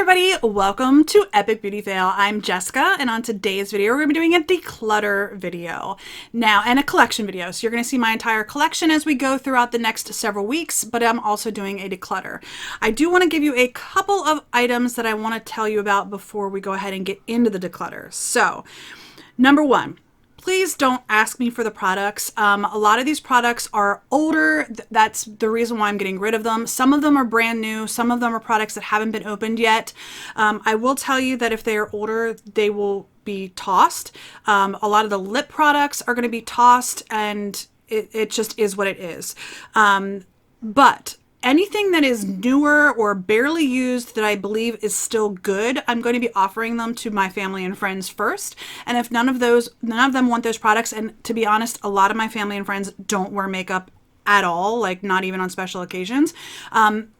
everybody, welcome to Epic Beauty Fail. I'm Jessica, and on today's video we're going to be doing a declutter video now and a collection video. So you're going to see my entire collection as we go throughout the next several weeks, but I'm also doing a declutter. I do want to give you a couple of items that I want to tell you about before we go ahead and get into the declutter. So number one, please don't ask me for the products. A lot of these products are older. That's the reason why I'm getting rid of them. Some of them are brand new. Some of them are products that haven't been opened yet. I will tell you that if they are older, they will be tossed. A lot of the lip products are going to be tossed, and it just is what it is. But anything that is newer or barely used that I believe is still good, I'm going to be offering them to my family and friends first. And if none of them want those products, and to be honest, a lot of my family and friends don't wear makeup at all, like not even on special occasions.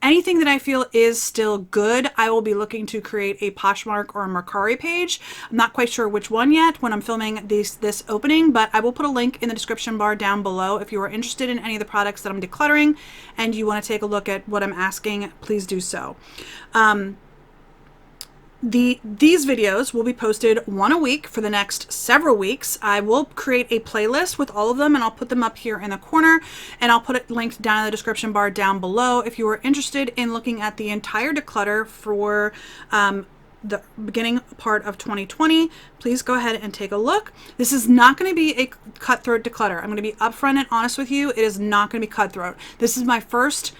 Anything that I feel is still good, I will be looking to create a Poshmark or a Mercari page. I'm not quite sure which one yet when I'm filming this opening, but I will put a link in the description bar down below. If you are interested in any of the products that I'm decluttering and you want to take a look at what I'm asking, please do so. These videos will be posted one a week for the next several weeks. I will create a playlist with all of them, and I'll put them up here in the corner, and I'll put it linked down in the description bar down below. If you are interested in looking at the entire declutter for the beginning part of 2020, please go ahead and take a look. This is not going to be a cutthroat declutter. I'm going to be upfront and honest with you. It is not going to be cutthroat. This is my first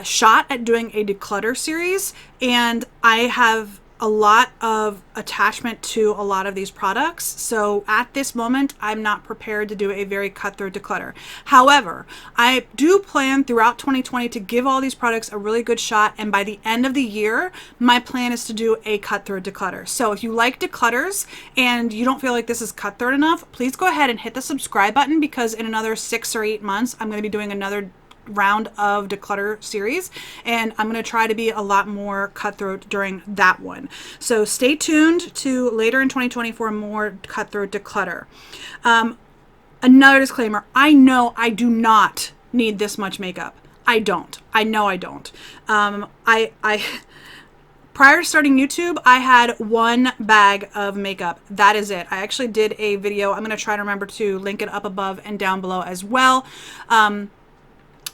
shot at doing a declutter series, and I have a lot of attachment to a lot of these products. So at this moment, I'm not prepared to do a very cutthroat declutter. However, I do plan throughout 2020 to give all these products a really good shot. And by the end of the year, my plan is to do a cutthroat declutter. So if you like declutters and you don't feel like this is cutthroat enough, please go ahead and hit the subscribe button, because in another 6 or 8 months, I'm going to be doing another round of declutter series, and I'm going to try to be a lot more cutthroat during that one. So stay tuned to later in 2020 for more cutthroat declutter. Another disclaimer, I know I do not need this much makeup. I don't. I know I don't. Prior to starting YouTube, I had one bag of makeup. That is it. I actually did a video. I'm going to try to remember to link it up above and down below as well.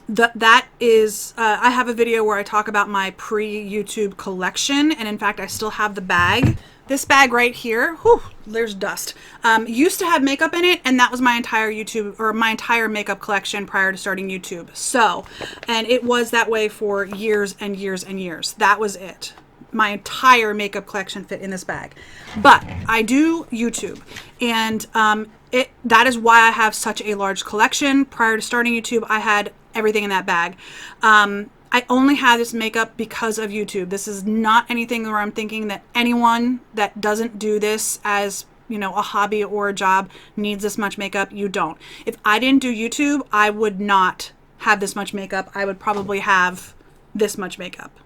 That is, I have a video where I talk about my pre-YouTube collection, and in fact, I still have the bag. This bag right here, whew, there's dust. Used to have makeup in it, and that was my entire YouTube, or my entire makeup collection prior to starting YouTube. So, and it was that way for years and years and years. That was it. My entire makeup collection fit in this bag. But I do YouTube, and that is why I have such a large collection. Prior to starting YouTube, I had everything in that bag. I only have this makeup because of YouTube. This is not anything where I'm thinking that anyone that doesn't do this as, you know, a hobby or a job needs this much makeup. You don't. If I didn't do YouTube, I would not have this much makeup. I would probably have this much makeup.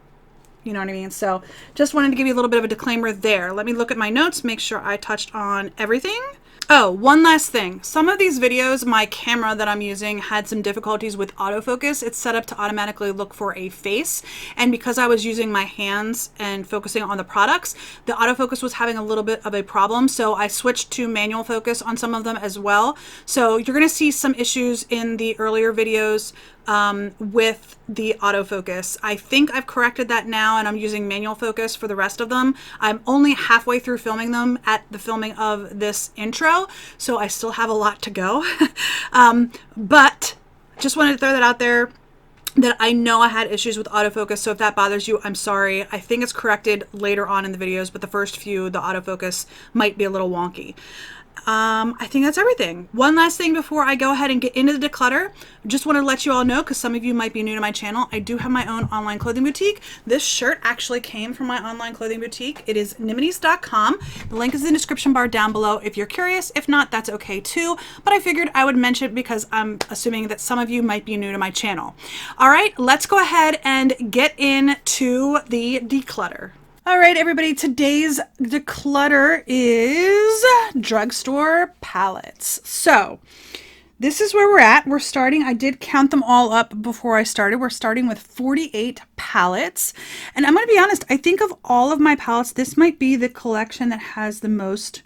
You know what I mean? So just wanted to give you a little bit of a disclaimer there. Let me look at my notes, make sure I touched on everything. Oh, one last thing. Some of these videos, my camera that I'm using had some difficulties with autofocus. It's set up to automatically look for a face. And because I was using my hands and focusing on the products, the autofocus was having a little bit of a problem. So I switched to manual focus on some of them as well. So you're going to see some issues in the earlier videos with the autofocus. I think I've corrected that now, and I'm using manual focus for the rest of them. I'm only halfway through filming them at the filming of this intro, so I still have a lot to go. But just wanted to throw that out there, that I know I had issues with autofocus, so if that bothers you, I'm sorry. I think it's corrected later on in the videos, but the first few, the autofocus might be a little wonky. I think that's everything. One last thing before I go ahead and get into the declutter. Just want to let you all know, because some of you might be new to my channel, I do have my own online clothing boutique. This shirt actually came from my online clothing boutique. It is nimities.com. The link is in the description bar down below if you're curious. If not, that's okay too. But I figured I would mention it because I'm assuming that some of you might be new to my channel. All right, let's go ahead and get into the declutter. All right, everybody, today's declutter is Drugstore palettes. So this is where we're at. We're starting, I did count them all up before I started. We're starting with 48 palettes. And I'm going to be honest, I think of all of my palettes, this might be the collection that has the most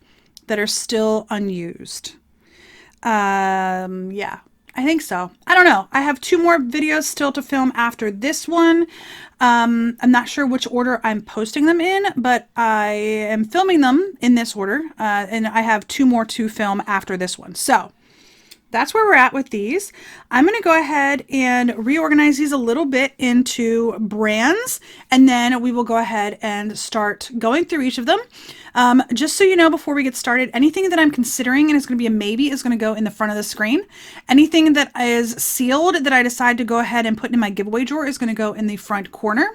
that are still unused. Yeah, I think so. I don't know. I have 2 more videos still to film after this one. I'm not sure which order I'm posting them in, but I am filming them in this order. And I have 2 more to film after this one. So that's where we're at with these. I'm going to go ahead and reorganize these a little bit into brands, and then we will go ahead and start going through each of them. Just so you know, before we get started, anything that I'm considering and is going to be a maybe is going to go in the front of the screen. Anything that is sealed that I decide to go ahead and put in my giveaway drawer is going to go in the front corner.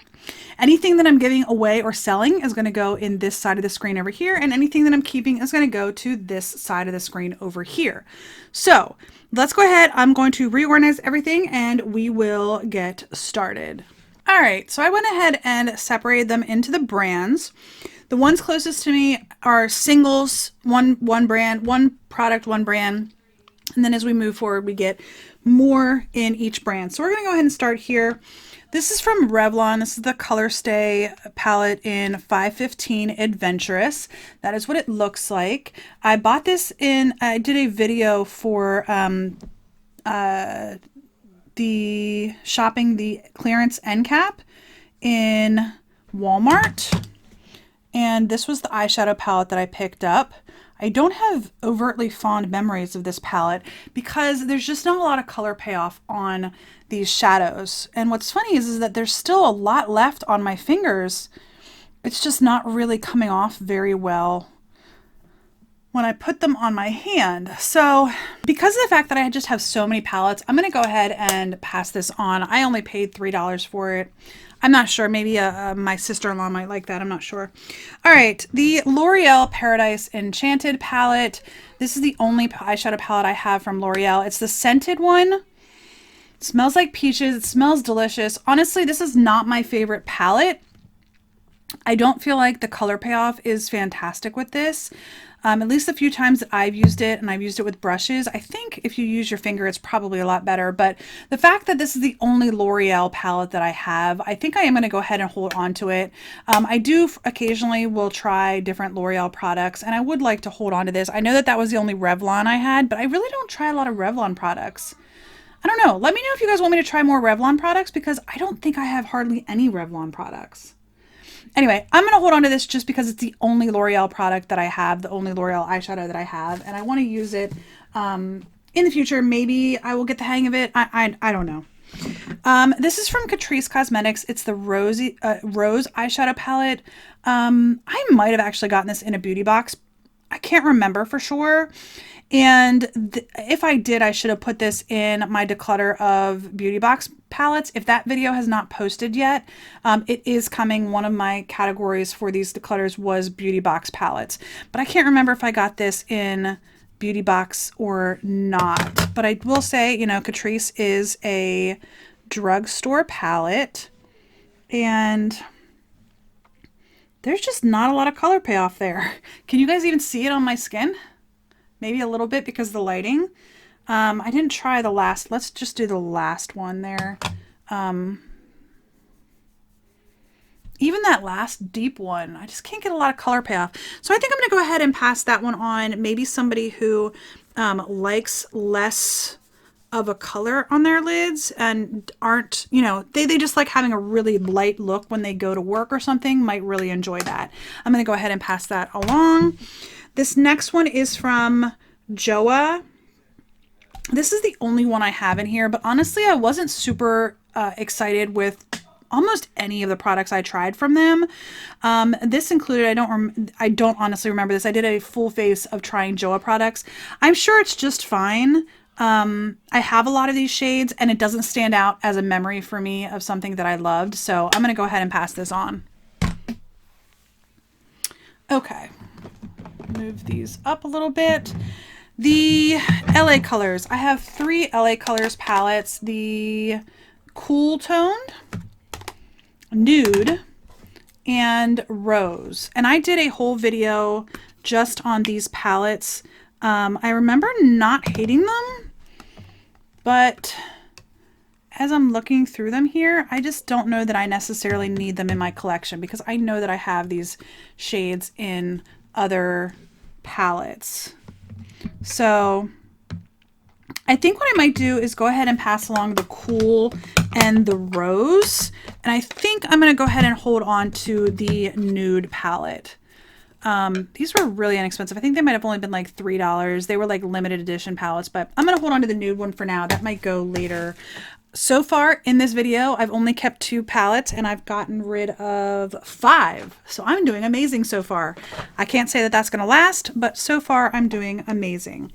Anything that I'm giving away or selling is going to go in this side of the screen over here, and anything that I'm keeping is going to go to this side of the screen over here. So let's go ahead. I'm going to reorganize everything and we will get started. All right, so I went ahead and separated them into the brands. The ones closest to me are singles, one brand, one product, one brand. And then as we move forward, we get more in each brand. So we're going to go ahead and start here. This is from Revlon. This is the Color Stay palette in 515 Adventurous. That is what it looks like. I bought this in, I did a video for the shopping the clearance end cap in Walmart. And this was the eyeshadow palette that I picked up. I don't have overtly fond memories of this palette because there's just not a lot of color payoff on these shadows. And what's funny is that there's still a lot left on my fingers. It's just not really coming off very well when I put them on my hand. So because of the fact that I just have so many palettes, I'm going to go ahead and pass this on. I only paid $3 for it. I'm not sure. Maybe my sister-in-law might like that. I'm not sure. All right. The L'Oreal Paradise Enchanted palette. This is the only eyeshadow palette I have from L'Oreal. It's the scented one. It smells like peaches. It smells delicious. Honestly, this is not my favorite palette. I don't feel like the color payoff is fantastic with this. At least a few times that I've used it, and I've used it with brushes. I think if you use your finger, it's probably a lot better. But the fact that this is the only L'Oreal palette that I have, I think I am going to go ahead and hold on to it. I do occasionally will try different L'Oreal products, and I would like to hold on to this. I know that that was the only Revlon I had, but I really don't try a lot of Revlon products. I don't know. Let me know if you guys want me to try more Revlon products, because I don't think I have hardly any Revlon products. Anyway, I'm going to hold on to this just because it's the only L'Oreal product that I have, the only L'Oreal eyeshadow that I have, and I want to use it in the future. Maybe I will get the hang of it. I don't know. This is from Catrice Cosmetics. It's the Rose eyeshadow palette. I might have actually gotten this in a beauty box. I can't remember for sure. And if I did, I should have put this in my declutter of beauty box palettes. If that video has not posted yet, it is coming. One of my categories for these declutters was beauty box palettes, but I can't remember if I got this in beauty box or not. But I will say, you know, Catrice is a drugstore palette, and there's just not a lot of color payoff there. Can you guys even see it on my skin? Maybe a little bit because of the lighting. I didn't try the last. Let's just do the last one there. Even that last deep one, I just can't get a lot of color payoff. So I think I'm going to go ahead and pass that one on. Maybe somebody who likes less of a color on their lids and aren't, you know, they just like having a really light look when they go to work or something, might really enjoy that. I'm going to go ahead and pass that along. This next one is from Joa. This is the only one I have in here, but honestly, I wasn't super excited with almost any of the products I tried from them. This included, I don't honestly remember this. I did a full face of trying Joa products. I'm sure it's just fine. I have a lot of these shades, and it doesn't stand out as a memory for me of something that I loved. So I'm going to go ahead and pass this on. Okay. Move these up a little bit. The LA Colors. I have 3 LA Colors palettes. The Cool Toned, Nude, and Rose. And I did a whole video just on these palettes. I remember not hating them. but as I'm looking through them here, I just don't know that I necessarily need them in my collection because I know that I have these shades in other palettes. So I think what I might do is go ahead and pass along the Cool and the Rose. And I think I'm going to go ahead and hold on to the Nude palette. These were really inexpensive. I think they might have only been like $3. They were like limited edition palettes, but I'm going to hold on to the Nude one for now. That might go later. So far in this video, I've only kept 2 palettes and I've gotten rid of 5. So I'm doing amazing so far. I can't say that that's going to last, but so far I'm doing amazing.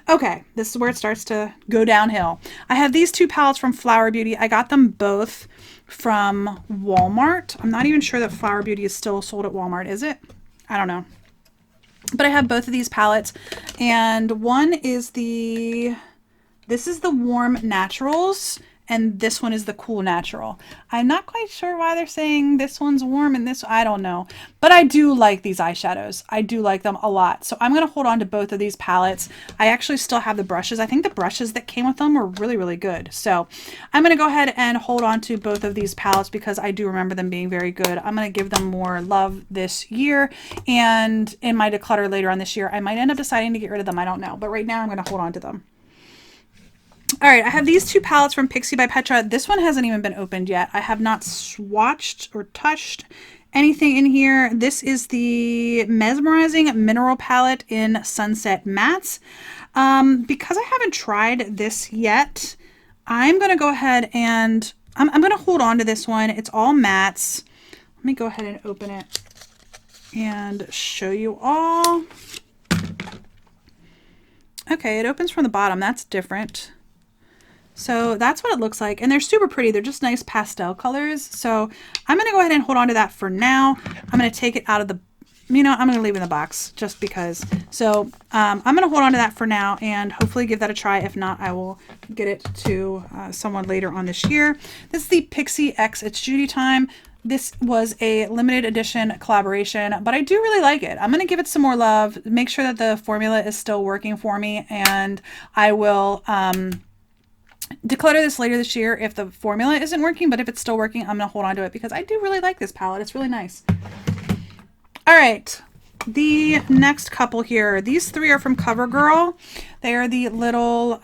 Okay, this is where it starts to go downhill. I have these 2 palettes from Flower Beauty. I got them both from Walmart. I'm not even sure that Flower Beauty is still sold at Walmart, is it? I don't know. But I have both of these palettes, and one is this is the Warm Naturals, and this one is the Cool Natural. I'm not quite sure why they're saying this one's warm and this, I don't know. But I do like these eyeshadows. I do like them a lot. So I'm going to hold on to both of these palettes. I actually still have the brushes. I think the brushes that came with them were really, really good. So I'm going to go ahead and hold on to both of these palettes because I do remember them being very good. I'm going to give them more love this year. And in my declutter later on this year, I might end up deciding to get rid of them. I don't know. But right now I'm going to hold on to them. All right, I have these 2 palettes from Pixi by Petra. This one hasn't even been opened yet. I have not swatched or touched anything in here. This is the Mesmerizing Mineral Palette in Sunset Mattes. Because I haven't tried this yet, I'm going to go ahead and I'm going to hold on to this one. It's all mattes. Let me go ahead and open it and show you all. Okay, it opens from the bottom. That's different. So that's what it looks like. And they're super pretty. They're just nice pastel colors. So I'm going to go ahead and hold on to that for now. I'm going to take it out of the, I'm going to leave it in the box just because. So I'm going to hold on to that for now and hopefully give that a try. If not, I will get it to someone later on this year. This is the Pixi X It's Judy Time. This was a limited edition collaboration, but I do really like it. I'm going to give it some more love, make sure that the formula is still working for me, and I will declutter this later this year if the formula isn't working, but if it's still working, I'm going to hold on to it because I do really like this palette. It's really nice. All right. The next couple here, these 3 are from CoverGirl. They are the little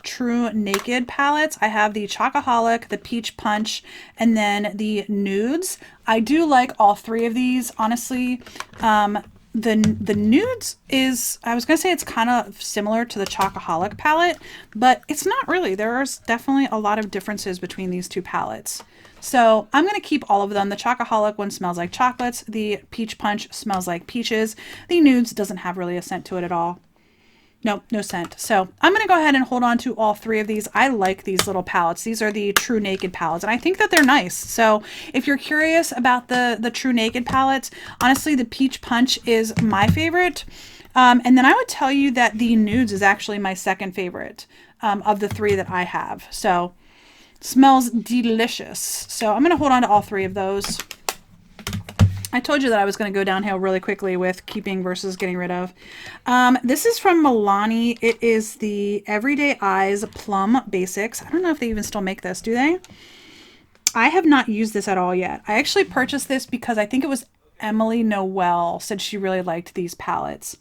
True Naked palettes. I have the Chocoholic, the Peach Punch, and then the Nudes. I do like all 3 of these, honestly. The Nudes is, I was going to say it's kind of similar to the Chocoholic palette, but it's not really. There's definitely a lot of differences between these 2 palettes. So I'm going to keep all of them. The Chocoholic one smells like chocolates. The Peach Punch smells like peaches. The Nudes doesn't have really a scent to it at all. Nope, no scent. So I'm going to go ahead and hold on to all 3 of these. I like these little palettes. These are the True Naked palettes, and I think that they're nice. So if you're curious about the True Naked palettes, honestly, the Peach Punch is my favorite. And then I would tell you that the Nudes is actually my second favorite of the 3 that I have. So smells delicious. So I'm going to hold on to all 3 of those. I told you that I was going to go downhill really quickly with keeping versus getting rid of. This is from Milani. It is the Everyday Eyes Plum Basics. I don't know if they even still make this, do they? I have not used this at all yet. I actually purchased this because I think it was Emily Noelle said she really liked these palettes.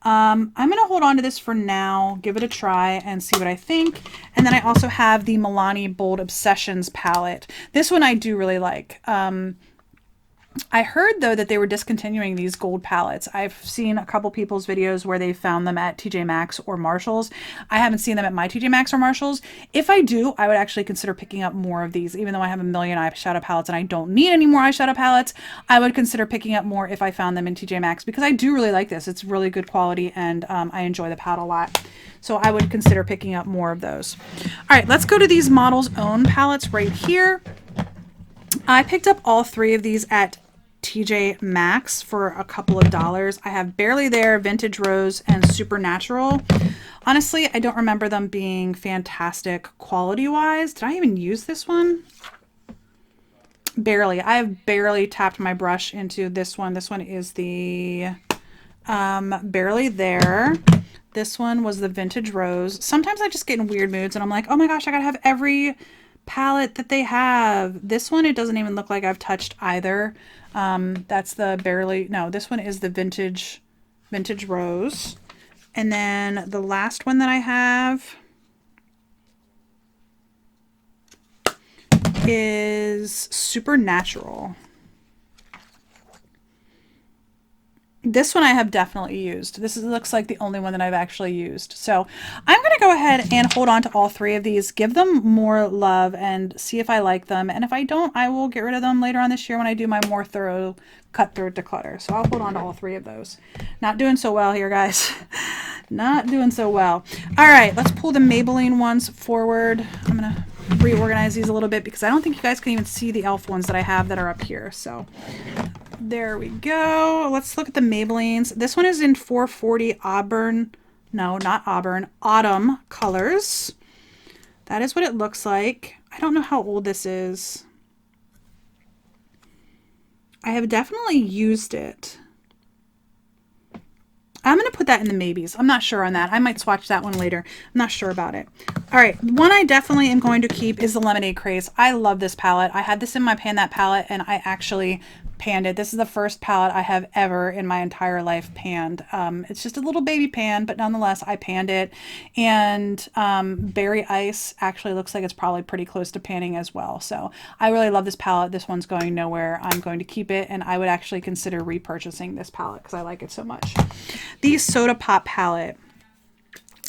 I'm going to hold on to this for now, give it a try and see what I think. And then I also have the Milani Bold Obsessions palette. This one I do really like. I heard though that they were discontinuing these gold palettes. I've seen a couple people's videos where they found them at TJ Maxx or Marshalls. I haven't seen them at my TJ Maxx or Marshalls. If I do, I would actually consider picking up more of these. Even though I have a million eyeshadow palettes and I don't need any more eyeshadow palettes, I would consider picking up more if I found them in TJ Maxx because I do really like this. It's really good quality and I enjoy the palette a lot. So I would consider picking up more of those. All right, let's go to these Model's Own palettes right here. I picked up all 3 of these at TJ Maxx for a couple of dollars. I have Barely There, Vintage Rose, and Supernatural. Honestly, I don't remember them being fantastic quality-wise. Did I even use this one? Barely. I have barely tapped my brush into this one. This one is the Barely There. This one was the Vintage Rose. Sometimes I just get in weird moods and I'm like, oh my gosh, I gotta have every palette that they have. This one, it doesn't even look like I've touched either. That's the barely, no, this one is the Vintage Rose. And then the last one that I have is Supernatural. This one I have definitely used. This looks like the only one that I've actually used. So I'm going to go ahead and hold on to all three of these, give them more love, and see if I like them. And if I don't, I will get rid of them later on this year when I do my more thorough cut through declutter. So I'll hold on to all three of those. Not doing so well here, guys. Not doing so well. All right, let's pull the Maybelline ones forward. I'm going to reorganize these a little bit because I don't think you guys can even see the e.l.f. ones that I have that are up here. So there we go. Let's look at the Maybellines. This one is in 440 Auburn. No, not Auburn. Autumn colors. That is what it looks like. I don't know how old this is. I have definitely used it. I'm going to put that in the maybes. I'm not sure on that. I might swatch that one later. I'm not sure about it. All right. One I definitely am going to keep is the Lemonade Craze. I love this palette. I had this in my Pan That palette and I actually panned it. This is the first palette I have ever in my entire life panned. It's just a little baby pan, but nonetheless, I panned it. And Berry Ice actually looks like it's probably pretty close to panning as well. So I really love this palette. This one's going nowhere. I'm going to keep it, and I would actually consider repurchasing this palette because I like it so much. The Soda Pop palette.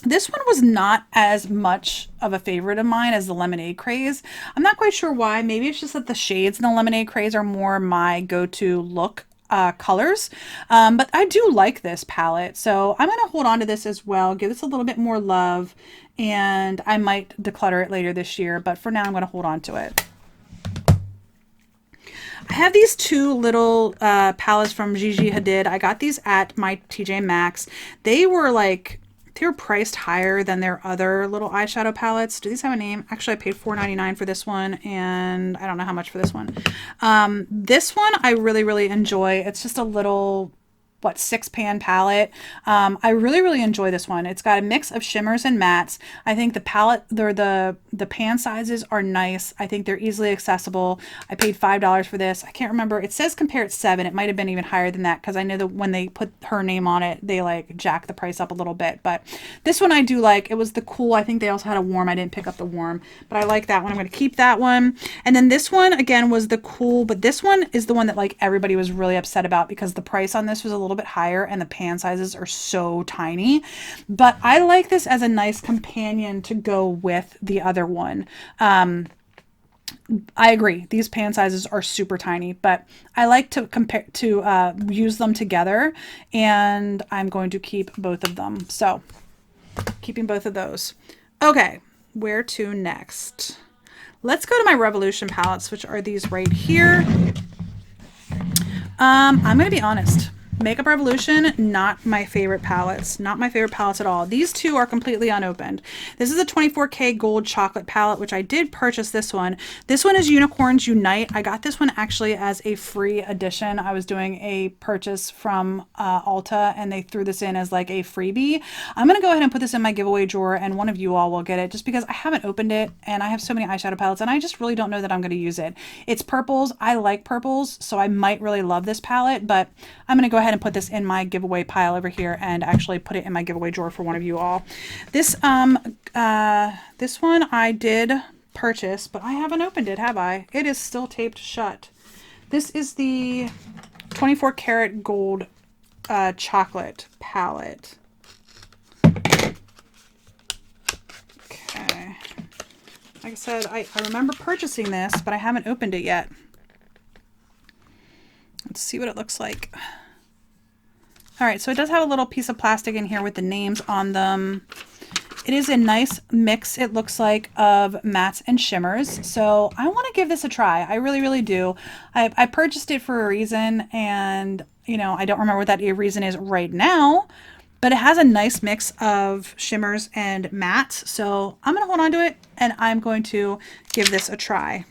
This one was not as much of a favorite of mine as the Lemonade Craze. I'm not quite sure why. Maybe it's just that the shades in the Lemonade Craze are more my go-to look colors. But I do like this palette. So I'm going to hold on to this as well, give this a little bit more love, and I might declutter it later this year. But for now, I'm going to hold on to it. I have these two little palettes from Gigi Hadid. I got these at my TJ Maxx. They were priced higher than their other little eyeshadow palettes. Do these have a name? Actually, I paid $4.99 for this one, and I don't know how much for this one. This one I really, really enjoy. It's just a little, 6-pan palette. I really, really enjoy this one. It's got a mix of shimmers and mattes. I think the palette, the pan sizes are nice. I think they're easily accessible. I paid $5 for this. I can't remember. It says compare at 7. It might have been even higher than that because I know that when they put her name on it, they like jack the price up a little bit. But this one I do like. It was the cool. I think they also had a warm. I didn't pick up the warm, but I like that one. I'm going to keep that one. And then this one again was the cool, but this one is the one that like everybody was really upset about because the price on this was a little bit higher and the pan sizes are so tiny. But I like this as a nice companion to go with the other one. I agree. These pan sizes are super tiny, but I like to use them together, and I'm going to keep both of them. So keeping both of those. Okay, where to next? Let's go to my Revolution palettes, which are these right here. I'm going to be honest. Makeup Revolution, not my favorite palettes. Not my favorite palettes at all. These two are completely unopened. This is a 24K Gold Chocolate palette, which I did purchase this one. This one is Unicorns Unite. I got this one actually as a free edition. I was doing a purchase from Ulta, and they threw this in as like a freebie. I'm going to go ahead and put this in my giveaway drawer, and one of you all will get it just because I haven't opened it, and I have so many eyeshadow palettes, and I just really don't know that I'm going to use it. It's purples. I like purples, so I might really love this palette, but I'm going to go ahead and put this in my giveaway pile over here and actually put it in my giveaway drawer for one of you all. This this one I did purchase, but I haven't opened it, have I? It is still taped shut. This is the 24 karat gold chocolate palette. Okay. Like I said, I remember purchasing this, but I haven't opened it yet. Let's see what it looks like. All right, so it does have a little piece of plastic in here with the names on them. It is a nice mix, it looks like, of mattes and shimmers. So I want to give this a try. I really, really do. I purchased it for a reason, and, you know, I don't remember what that reason is right now. but it has a nice mix of shimmers and mattes. So I'm going to hold on to it and I'm going to give this a try.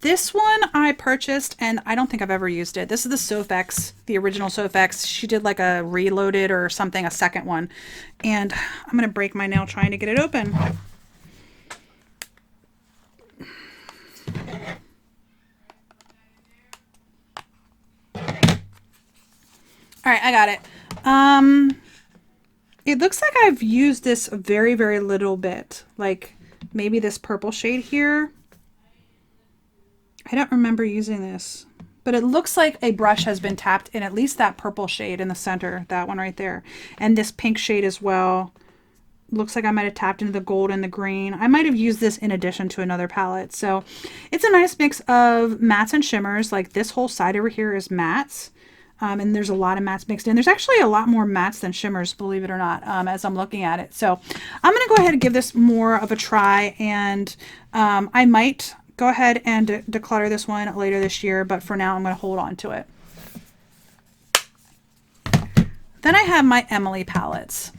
This one I purchased and I don't think I've ever used it. This is the Sofx, the original Sofx. She did like a reloaded or something, a second one. And I'm going to break my nail trying to get it open. All right, I got it. It looks like I've used this very, very little bit. Like maybe this purple shade here. I don't remember using this, but it looks like a brush has been tapped in at least that purple shade in the center, that one right there. And this pink shade as well. Looks like I might have tapped into the gold and the green. I might have used this in addition to another palette. So it's a nice mix of mattes and shimmers. Like this whole side over here is mattes. And there's a lot of mattes mixed in. There's actually a lot more mattes than shimmers, believe it or not, as I'm looking at it. So I'm going to go ahead and give this more of a try. And I might go ahead and declutter this one later this year. But for now, I'm going to hold on to it. Then I have my Emily palettes.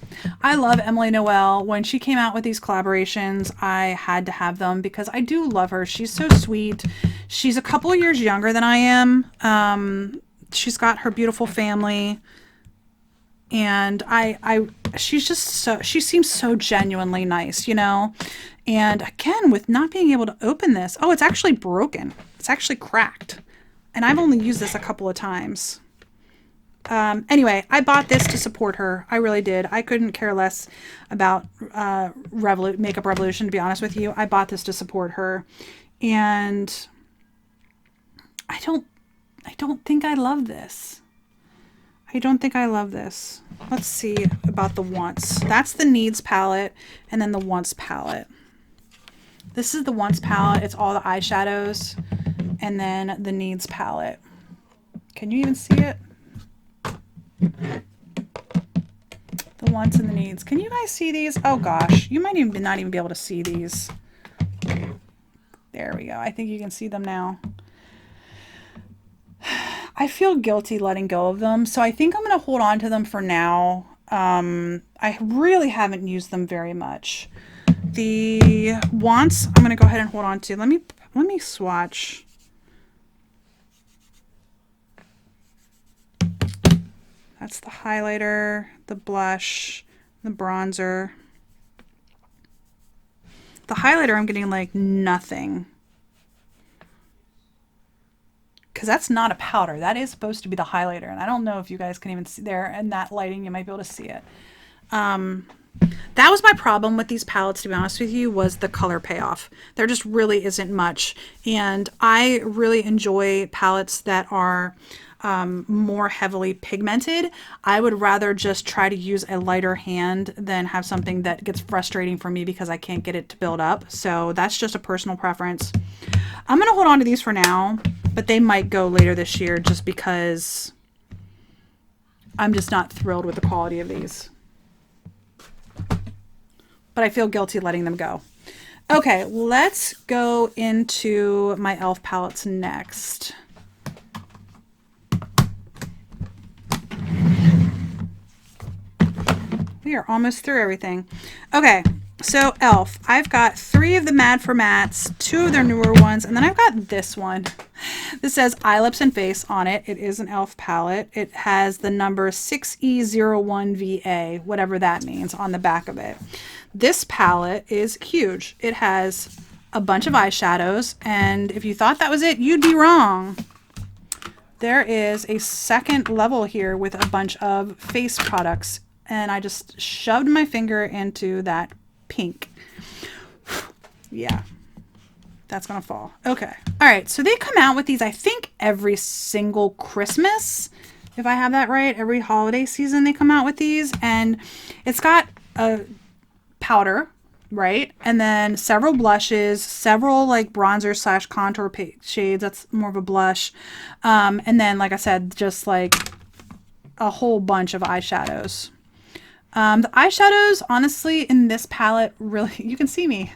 I love Emily Noelle. When she came out with these collaborations, I had to have them because I do love her. She's so sweet. She's a couple of years younger than I am. She's got her beautiful family, and she's just so, she seems so genuinely nice, you know. And again, with not being able to open this, oh, it's actually broken. It's actually cracked, and I've only used this a couple of times. Anyway, I bought this to support her. I really did. I couldn't care less about Makeup Revolution, to be honest with you. I bought this to support her, and I don't think I love this. I don't think I love this. Let's see about the Once. That's the Needs palette, and then the Once palette. This is the Once palette. It's all the eyeshadows, and then the Needs palette. Can you even see it? The Once and the Needs. Can you guys see these? Oh gosh, you might even not even be able to see these. There we go. I think you can see them now. I feel guilty letting go of them, so I think I'm going to hold on to them for now. I really haven't used them very much. The Once, I'm going to go ahead and hold on to. Let me swatch. That's the highlighter, the blush, the bronzer. The highlighter, I'm getting like nothing. Because that's not a powder. That is supposed to be the highlighter. And I don't know if you guys can even see there. In that lighting, you might be able to see it. That was my problem with these palettes, to be honest with you, was the color payoff. There just really isn't much. And I really enjoy palettes that are more heavily pigmented. I would rather just try to use a lighter hand than have something that gets frustrating for me because I can't get it to build up. So that's just a personal preference. I'm going to hold on to these for now, but they might go later this year just because I'm just not thrilled with the quality of these. But I feel guilty letting them go. Okay, let's go into my e.l.f. palettes next. We are almost through everything. Okay, so e.l.f. I've got 3 of the Mad for Mattes, 2 of their newer ones, and then I've got this one. This says Eye, Lips, and Face on it. It is an e.l.f. palette. It has the number 6E01VA, whatever that means, on the back of it. This palette is huge. It has a bunch of eyeshadows, and if you thought that was it, you'd be wrong. There is a second level here with a bunch of face products, and I just shoved my finger into that pink. Yeah, that's gonna fall. Okay, all right, so they come out with these, I think, every single Christmas, if I have that right. Every holiday season they come out with these, and it's got a powder, right, and then several blushes, several like bronzer slash contour shades, that's more of a blush, and then, like I said, just like a whole bunch of eyeshadows. The eyeshadows, honestly, in this palette, really, you can see me.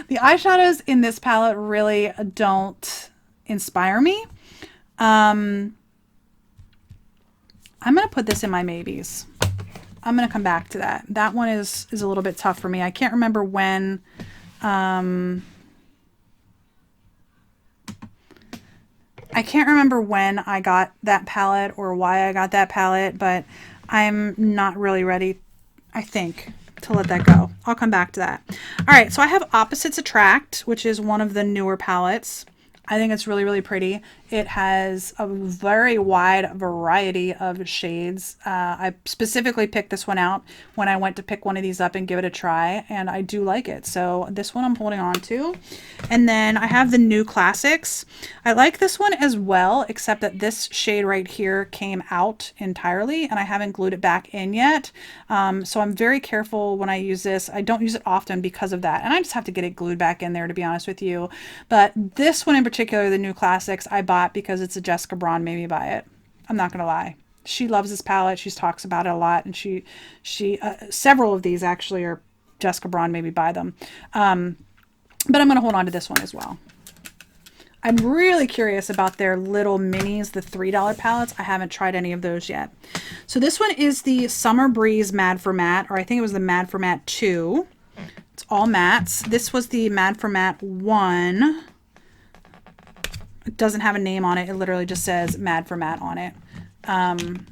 The eyeshadows in this palette really don't inspire me. I'm going to put this in my maybes. I'm going to come back to that. That one is a little bit tough for me. I can't remember when, I can't remember when I got that palette or why I got that palette, but I'm not really ready, I think, to let that go. I'll come back to that. All right, so I have Opposites Attract, which is one of the newer palettes. I think it's really, really pretty. It has a very wide variety of shades. I specifically picked this one out when I went to pick one of these up and give it a try, and I do like it. So this one I'm holding on to. And then I have the new classics. I like this one as well, except that this shade right here came out entirely, and I haven't glued it back in yet. So I'm very careful when I use this. I don't use it often because of that, and I just have to get it glued back in there, to be honest with you. But this one in particular, the new classics, I bought because it's a Jessica Braun made me buy it. I'm not gonna lie. She loves this palette. She talks about it a lot, and she several of these actually are Jessica Braun made me buy them. But I'm gonna hold on to this one as well. I'm really curious about their little minis, the $3 palettes. I haven't tried any of those yet. So this one is the Summer Breeze Mad for Matte, or I think it was the Mad for Matte 2. It's all mattes. This was the Mad for Matte 1. It doesn't have a name on it. It literally just says Mad for Matte on it. And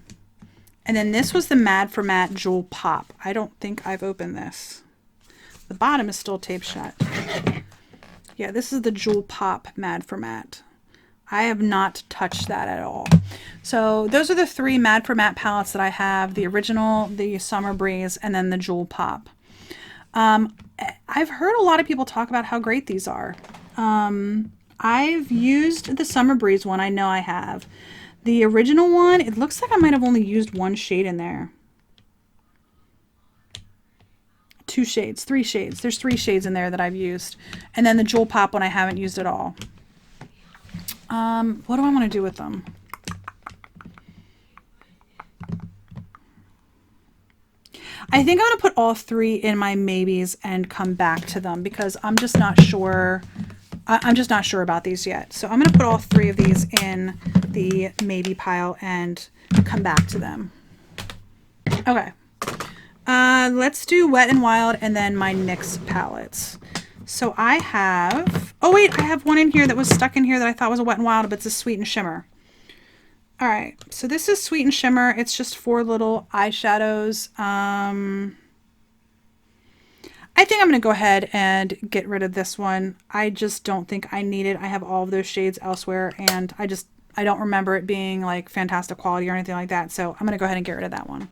then this was the Mad for Matte Jewel Pop. I don't think I've opened this. The bottom is still taped shut. Yeah, this is the Jewel Pop Mad for Matte. I have not touched that at all. So those are the 3 Mad for Matte palettes that I have. The original, the Summer Breeze, and then the Jewel Pop. I've heard a lot of people talk about how great these are. I've used the Summer Breeze one. I know I have. The original one, it looks like I might have only used 1 shade in there. 2 shades, 3 shades. There's 3 shades in there that I've used. And then the Jewel Pop one I haven't used at all. What do I want to do with them? I think I'm going to put all 3 in my maybes and come back to them because I'm just not sure. I'm just not sure about these yet. So I'm going to put all 3 of these in the maybe pile and come back to them. Okay. Let's do Wet n Wild and then my NYX palettes. So I have, oh wait, I have one in here that was stuck in here that I thought was a Wet n Wild, but it's a Sweet and Shimmer. All right, so this is Sweet and Shimmer. It's just 4 little eyeshadows. I think I'm going to go ahead and get rid of this one. I just don't think I need it. I have all of those shades elsewhere, and I don't remember it being like fantastic quality or anything like that. So I'm going to go ahead and get rid of that one.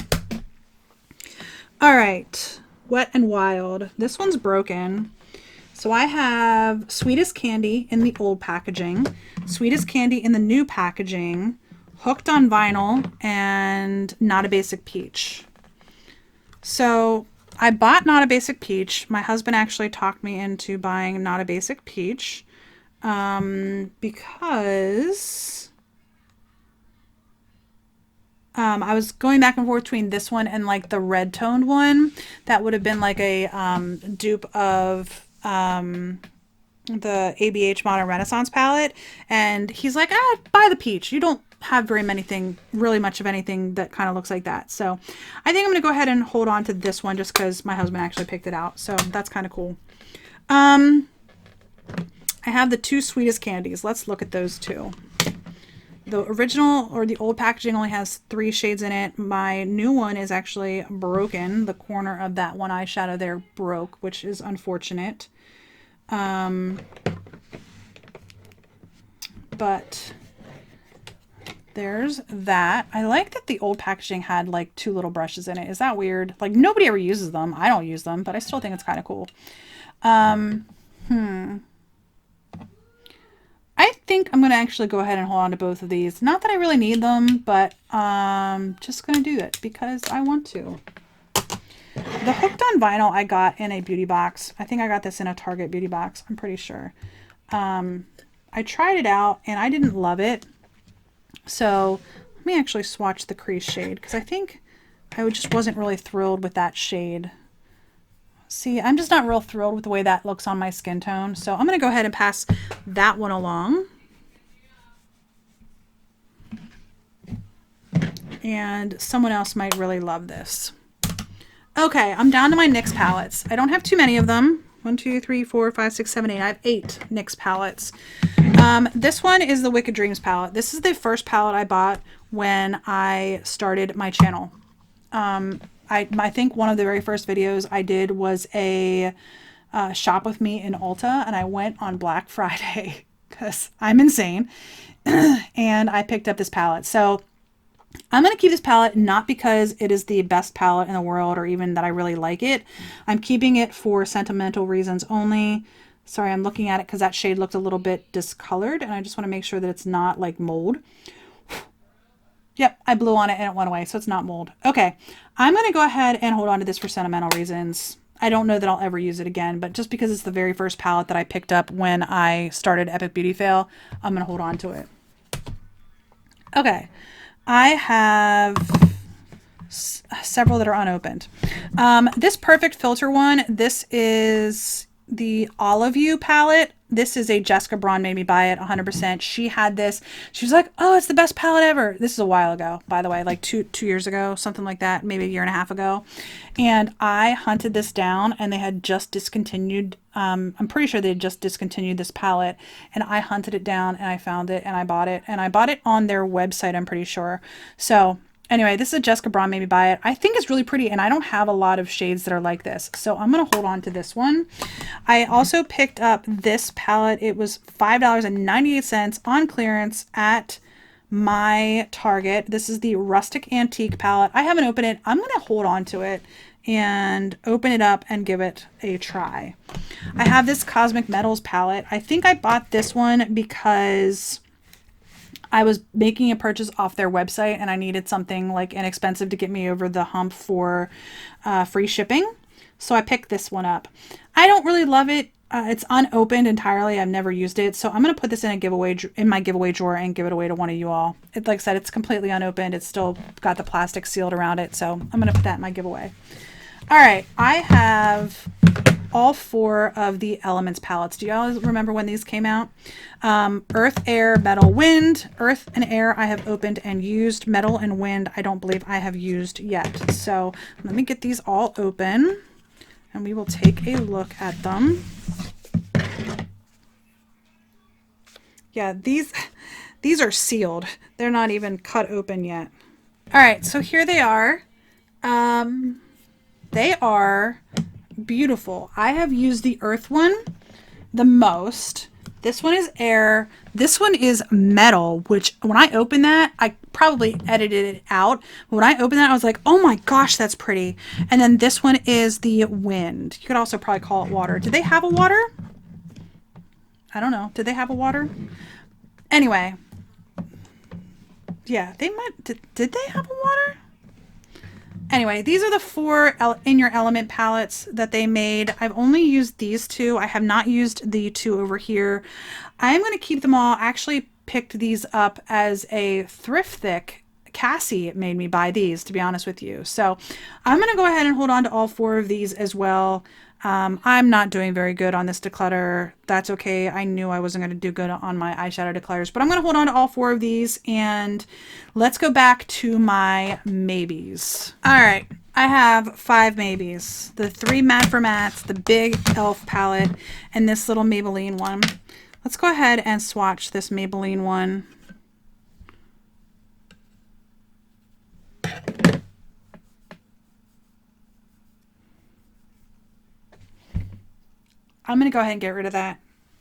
All right, Wet n Wild. This one's broken. So I have Sweetest Candy in the old packaging, Sweetest Candy in the new packaging, Hooked on Vinyl, and Not a Basic Peach. So I bought Not a Basic Peach. My husband actually talked me into buying Not a Basic Peach because I was going back and forth between this one and like the red toned one. That would have been like a dupe of the ABH Modern Renaissance palette. And he's like, buy the peach. You don't have really much of anything that kind of looks like that. So I think I'm going to go ahead and hold on to this one just because my husband actually picked it out. So that's kind of cool. I have the 2 Sweetest Candies. Let's look at those 2. The original or the old packaging only has 3 shades in it. My new one is actually broken. The corner of that one eyeshadow there broke, which is unfortunate. But there's that. I like that the old packaging had like 2 little brushes in it. Is that weird? Like nobody ever uses them. I don't use them, but I still think it's kind of cool. I think I'm going to actually go ahead and hold on to both of these. Not that I really need them, but just going to do it because I want to. The Hooked on Vinyl I got in a beauty box. I think I got this in a Target beauty box. I'm pretty sure. I tried it out and I didn't love it. So let me actually swatch the crease shade because I think I just wasn't really thrilled with that shade. See, I'm just not real thrilled with the way that looks on my skin tone. So I'm going to go ahead and pass that one along. And someone else might really love this. Okay, I'm down to my NYX palettes. I don't have too many of them. 1, 2, 3, 4, 5, 6, 7, 8. I have 8 NYX palettes. This one is the Wicked Dreams palette. This is the first palette I bought when I started my channel. I think one of the very first videos I did was a shop with me in Ulta, and I went on Black Friday because I'm insane, and I picked up this palette. So I'm going to keep this palette not because it is the best palette in the world or even that I really like it. I'm keeping it for sentimental reasons only. Sorry, I'm looking at it because that shade looked a little bit discolored, and I just want to make sure that it's not like mold. Yep, I blew on it and it went away, so it's not mold. Okay, I'm going to go ahead and hold on to this for sentimental reasons. I don't know that I'll ever use it again, but just because it's the very first palette that I picked up when I started Epic Beauty Fail, I'm going to hold on to it. Okay, I have several that are unopened. This Perfect Filter one, this is the Olive You palette. This is a Jessica Braun made me buy it 100%. She had this. She was like, oh, it's the best palette ever. This is a while ago, by the way, like two years ago, something like that, maybe a year and a half ago. And I hunted this down, and they had just discontinued. I'm pretty sure they had just discontinued this palette, and I hunted it down and I found it and I bought it, and I bought it on their website, I'm pretty sure. So anyway, this is a Jessica Braun made me buy it. I think it's really pretty, and I don't have a lot of shades that are like this, so I'm going to hold on to this one. I also picked up this palette. It was $5.98 on clearance at my Target. This is the Rustic Antique palette. I haven't opened it. I'm going to hold on to it and open it up and give it a try. I have this Cosmic Metals palette. I think I bought this one because I was making a purchase off their website and I needed something like inexpensive to get me over the hump for free shipping. So I picked this one up. I don't really love it. It's unopened entirely. I've never used it. So I'm going to put this in a giveaway in my giveaway drawer and give it away to one of you all. Like I said, it's completely unopened. It's still got the plastic sealed around it. So I'm going to put that in my giveaway. All right. I have all 4 of the Elements palettes. Do y'all remember when these came out? Earth, Air, Metal, Wind. Earth and Air I have opened and used. Metal and Wind I don't believe I have used yet. So let me get these all open and we will take a look at them. Yeah, these are sealed. They're not even cut open yet. All right, so here they are. They are beautiful. I have used the Earth one the most. This one is Air. This one is Metal, which when I opened that, I probably edited it out. But when I opened that, I was like, oh my gosh, that's pretty. And then this one is the Wind. You could also probably call it Water. Did they have a water? I don't know. Did they have a water? Anyway. Yeah, they might. Did they have a water? Anyway, these are the 4 In Your Element palettes that they made. I've only used these 2. I have not used the 2 over here. I'm going to keep them all. I actually picked these up as a thrift thick. Cassie made me buy these, to be honest with you. So I'm going to go ahead and hold on to all 4 of these as well. I'm not doing very good on this declutter. That's okay. I knew I wasn't going to do good on my eyeshadow declutters, but I'm going to hold on to all 4 of these, and let's go back to my maybes. All right. I have 5 maybes. The 3 Matte for Mattes, the big e.l.f. palette, and this little Maybelline one. Let's go ahead and swatch this Maybelline one. I'm going to go ahead and get rid of that.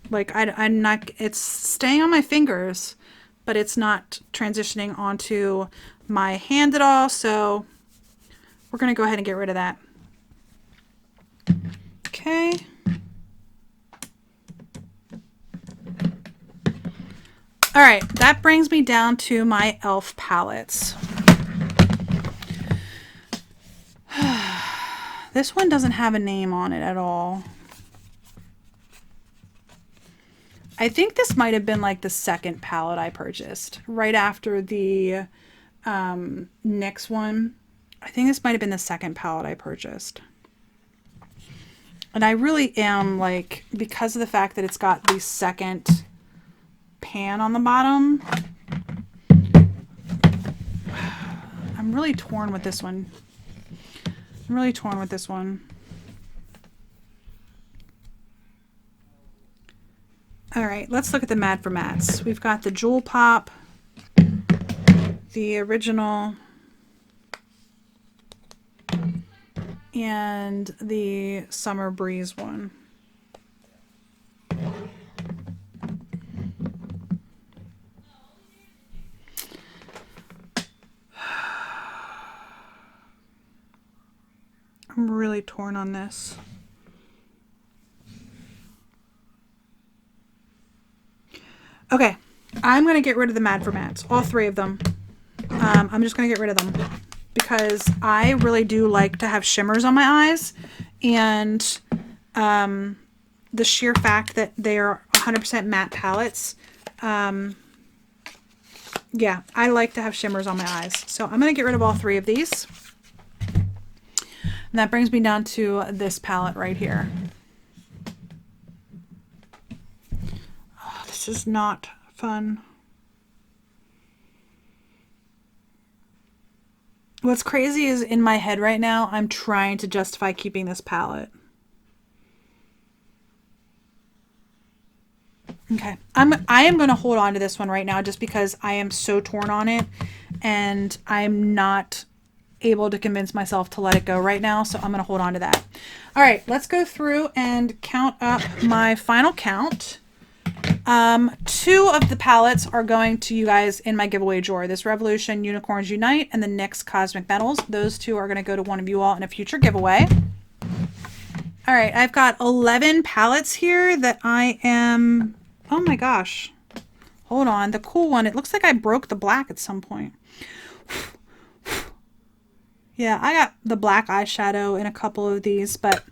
Like, I'm not, it's staying on my fingers, but it's not transitioning onto my hand at all. So we're going to go ahead and get rid of that. Okay. All right. That brings me down to my e.l.f. palettes. This one doesn't have a name on it at all. I think this might have been like the second palette I purchased right after the NYX one. I think this might have been the second palette I purchased. And I really am like, because of the fact that it's got the second pan on the bottom, I'm really torn with this one. I'm really torn with this one. All right, let's look at the Mad for Mattes. We've got the Jewel Pop, the original, and the Summer Breeze one. I'm really torn on this. Okay, I'm going to get rid of the Mad for Mattes, all three of them. I'm just going to get rid of them because I really do like to have shimmers on my eyes, and the sheer fact that they are 100% matte palettes, yeah, I like to have shimmers on my eyes. So I'm going to get rid of all three of these. And that brings me down to this palette right here. Oh, this is not fun. What's crazy is in my head right now, I'm trying to justify keeping this palette. Okay, I am going to hold on to this one right now just because I am so torn on it and I'm not able to convince myself to let it go right now, so I'm going to hold on to that. All right, let's go through and count up my final count. 2 of the palettes are going to you guys in my giveaway drawer. This Revolution Unicorns Unite and the NYX Cosmic Metals. Those 2 are going to go to one of you all in a future giveaway. All right, I've got 11 palettes here that I am... Oh my gosh. Hold on. The cool one. It looks like I broke the black at some point. Yeah, I got the black eyeshadow in a couple of these, but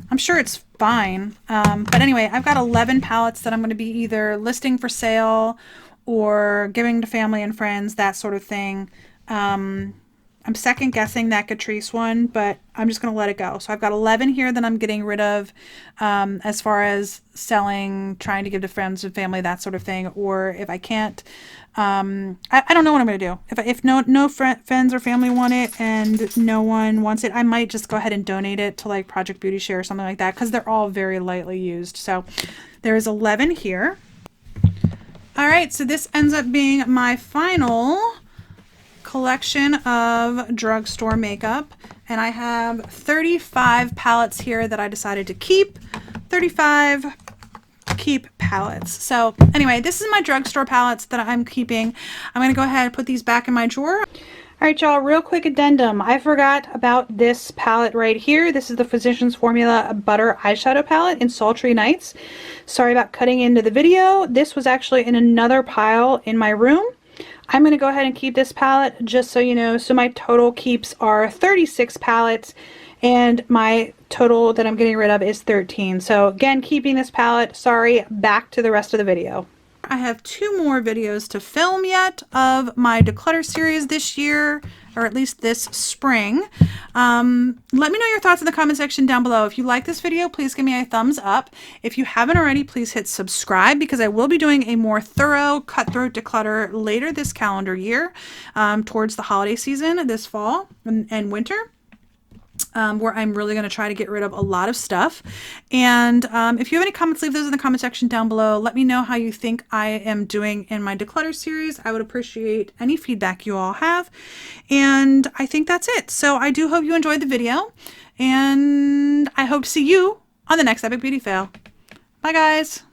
I'm sure it's fine. But anyway, I've got 11 palettes that I'm going to be either listing for sale or giving to family and friends, that sort of thing. I'm second guessing that Catrice one, but I'm just going to let it go. So I've got 11 here that I'm getting rid of as far as selling, trying to give to friends and family, that sort of thing. Or if I can't, I don't know what I'm going to do. If no friends or family want it and no one wants it, I might just go ahead and donate it to like Project Beauty Share or something like that because they're all very lightly used. So there's 11 here. All right, so this ends up being my final collection of drugstore makeup, and I have 35 palettes here that I decided to keep. 35 keep palettes. So anyway, this is my drugstore palettes that I'm keeping. I'm going to go ahead and put these back in my drawer. All right, y'all, real quick addendum. I forgot about this palette right here. This is the Physicians Formula Butter Eyeshadow Palette in Sultry Nights. Sorry about cutting into the video. This was actually in another pile in my room. I'm going to go ahead and keep this palette just so you know. So my total keeps are 36 palettes and my total that I'm getting rid of is 13. So again, keeping this palette. Sorry, back to the rest of the video. I have 2 more videos to film yet of my Declutter series this year, or at least this spring. Let me know your thoughts in the comment section down below. If you like this video, please give me a thumbs up. If you haven't already, please hit subscribe because I will be doing a more thorough cutthroat declutter later this calendar year, towards the holiday season this fall and winter. Where I'm really going to try to get rid of a lot of stuff. And if you have any comments, leave those in the comment section down below. Let me know how you think I am doing in my Declutter series. I would appreciate any feedback you all have. And I think that's it. So I do hope you enjoyed the video. And I hope to see you on the next Epic Beauty Fail. Bye, guys.